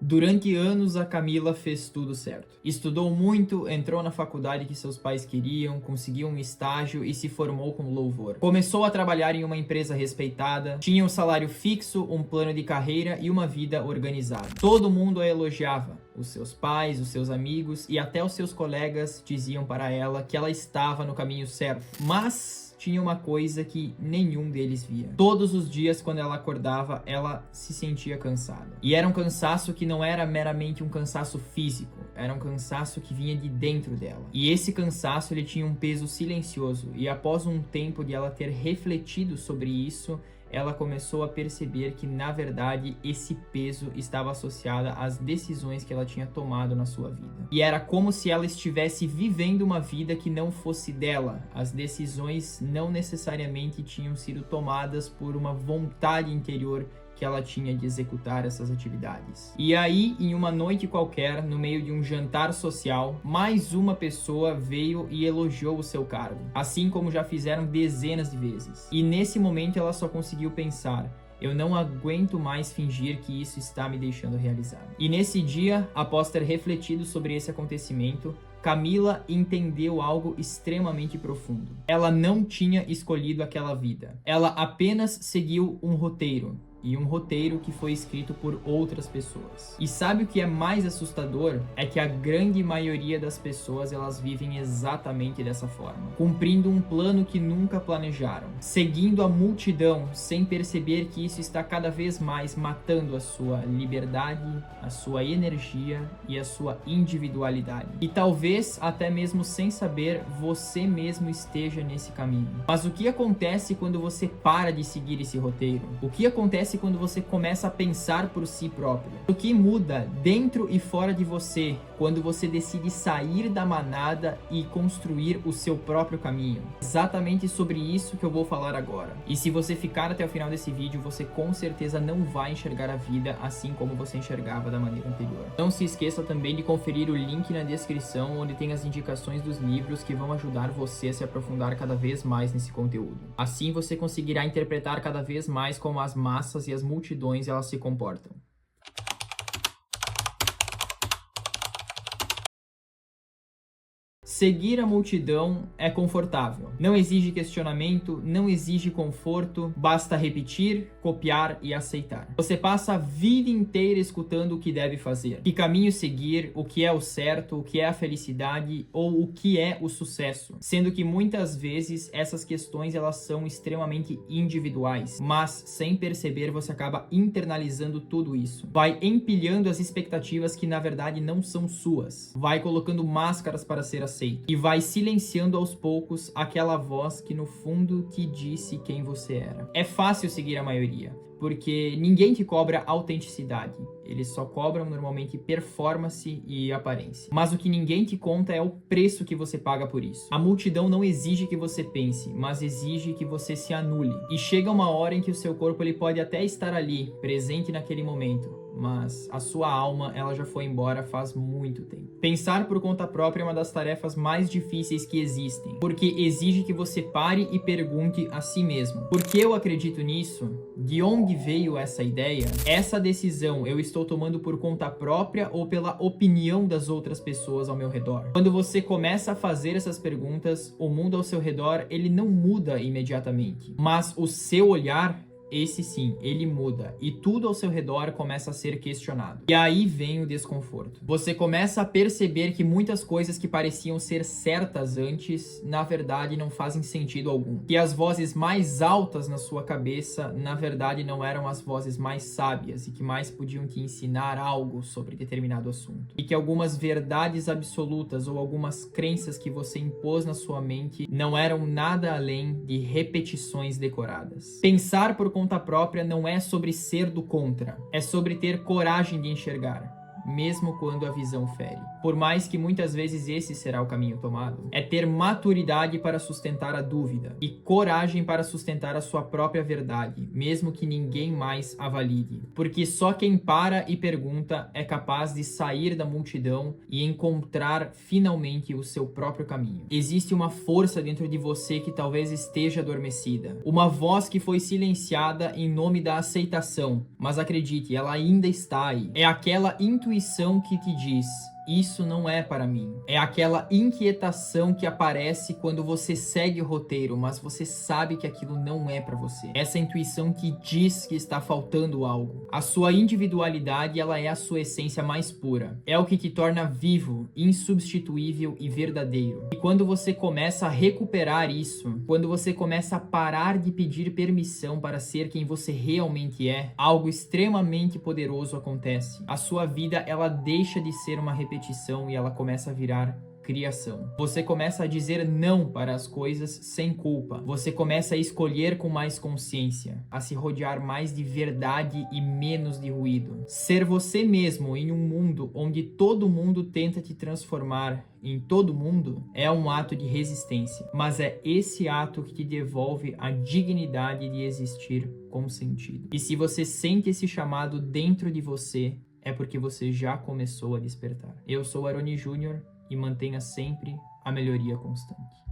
Durante anos, a Camila fez tudo certo. Estudou muito, entrou na faculdade que seus pais queriam, conseguiu um estágio e se formou com louvor. Começou a trabalhar em uma empresa respeitada, tinha um salário fixo, um plano de carreira e uma vida organizada. Todo mundo a elogiava. Os seus pais, os seus amigos e até os seus colegas diziam para ela que ela estava no caminho certo. Mas tinha uma coisa que nenhum deles via. Todos os dias, quando ela acordava, ela se sentia cansada. E era um cansaço que não era meramente um cansaço físico, era um cansaço que vinha de dentro dela. E esse cansaço, ele tinha um peso silencioso. E após um tempo de ela ter refletido sobre isso, ela começou a perceber que, na verdade, esse peso estava associado às decisões que ela tinha tomado na sua vida. E era como se ela estivesse vivendo uma vida que não fosse dela. As decisões não necessariamente tinham sido tomadas por uma vontade interior que ela tinha de executar essas atividades. E aí, em uma noite qualquer, no meio de um jantar social, mais uma pessoa veio e elogiou o seu cargo, assim como já fizeram dezenas de vezes. E nesse momento ela só conseguiu pensar: eu não aguento mais fingir que isso está me deixando realizada. E nesse dia, após ter refletido sobre esse acontecimento, Camila entendeu algo extremamente profundo. Ela não tinha escolhido aquela vida. Ela apenas seguiu um roteiro. E um roteiro que foi escrito por outras pessoas. E sabe o que é mais assustador? É que a grande maioria das pessoas, elas vivem exatamente dessa forma, cumprindo um plano que nunca planejaram, seguindo a multidão sem perceber que isso está cada vez mais matando a sua liberdade, a sua energia e a sua individualidade. E talvez até mesmo sem saber, você mesmo esteja nesse caminho. Mas o que acontece quando você para de seguir esse roteiro? O que acontece quando você começa a pensar por si próprio? O que muda dentro e fora de você quando você decide sair da manada e construir o seu próprio caminho? Exatamente sobre isso que eu vou falar agora. E se você ficar até o final desse vídeo, você com certeza não vai enxergar a vida assim como você enxergava da maneira anterior. Não se esqueça também de conferir o link na descrição, onde tem as indicações dos livros que vão ajudar você a se aprofundar cada vez mais nesse conteúdo. Assim você conseguirá interpretar cada vez mais como as massas e as multidões elas se comportam. Seguir a multidão é confortável. Não exige questionamento, não exige conforto, basta repetir, copiar e aceitar. Você passa a vida inteira escutando o que deve fazer, que caminho seguir, o que é o certo, o que é a felicidade ou o que é o sucesso. Sendo que muitas vezes essas questões elas são extremamente individuais, mas sem perceber você acaba internalizando tudo isso. Vai empilhando as expectativas que na verdade não são suas. Vai colocando máscaras para ser aceito. E vai silenciando aos poucos aquela voz que no fundo te disse quem você era. É fácil seguir a maioria, porque ninguém te cobra autenticidade. Eles só cobram normalmente performance e aparência. Mas o que ninguém te conta é o preço que você paga por isso. A multidão não exige que você pense, mas exige que você se anule. E chega uma hora em que o seu corpo ele pode até estar ali, presente naquele momento, mas a sua alma ela já foi embora faz muito tempo. Pensar por conta própria é uma das tarefas mais difíceis que existem, porque exige que você pare e pergunte a si mesmo: por que eu acredito nisso? De onde veio essa ideia? Essa decisão eu estou tomando por conta própria ou pela opinião das outras pessoas ao meu redor? Quando você começa a fazer essas perguntas, o mundo ao seu redor ele não muda imediatamente, mas o seu olhar, esse sim, ele muda e tudo ao seu redor começa a ser questionado. E aí vem o desconforto. Você começa a perceber que muitas coisas que pareciam ser certas antes, na verdade não fazem sentido algum. Que as vozes mais altas na sua cabeça, na verdade não eram as vozes mais sábias e que mais podiam te ensinar algo sobre determinado assunto. E que algumas verdades absolutas ou algumas crenças que você impôs na sua mente não eram nada além de repetições decoradas. Pensar por conta própria não é sobre ser do contra, é sobre ter coragem de enxergar. mesmo quando a visão fere. Por mais que muitas vezes esse será o caminho tomado, é ter maturidade para sustentar a dúvida e coragem para sustentar a sua própria verdade, mesmo que ninguém mais a valide. Porque só quem para e pergunta é capaz de sair da multidão e encontrar finalmente o seu próprio caminho. Existe uma força dentro de você que talvez esteja adormecida, uma voz que foi silenciada em nome da aceitação, mas acredite, ela ainda está aí. É aquela intuição que te diz: isso não é para mim. É aquela inquietação que aparece quando você segue o roteiro, mas você sabe que aquilo não é para você. Essa intuição que diz que está faltando algo. A sua individualidade, ela é a sua essência mais pura. É o que te torna vivo, insubstituível e verdadeiro. E quando você começa a recuperar isso, quando você começa a parar de pedir permissão para ser quem você realmente é, algo extremamente poderoso acontece. A sua vida, ela deixa de ser uma repetição e ela começa a virar criação. Você começa a dizer não para as coisas sem culpa. Você começa a escolher com mais consciência, a se rodear mais de verdade e menos de ruído. Ser você mesmo em um mundo onde todo mundo tenta te transformar em todo mundo é um ato de resistência, mas é esse ato que te devolve a dignidade de existir com sentido. E se você sente esse chamado dentro de você, é porque você já começou a despertar. Eu sou Aroni Júnior e mantenha sempre a melhoria constante.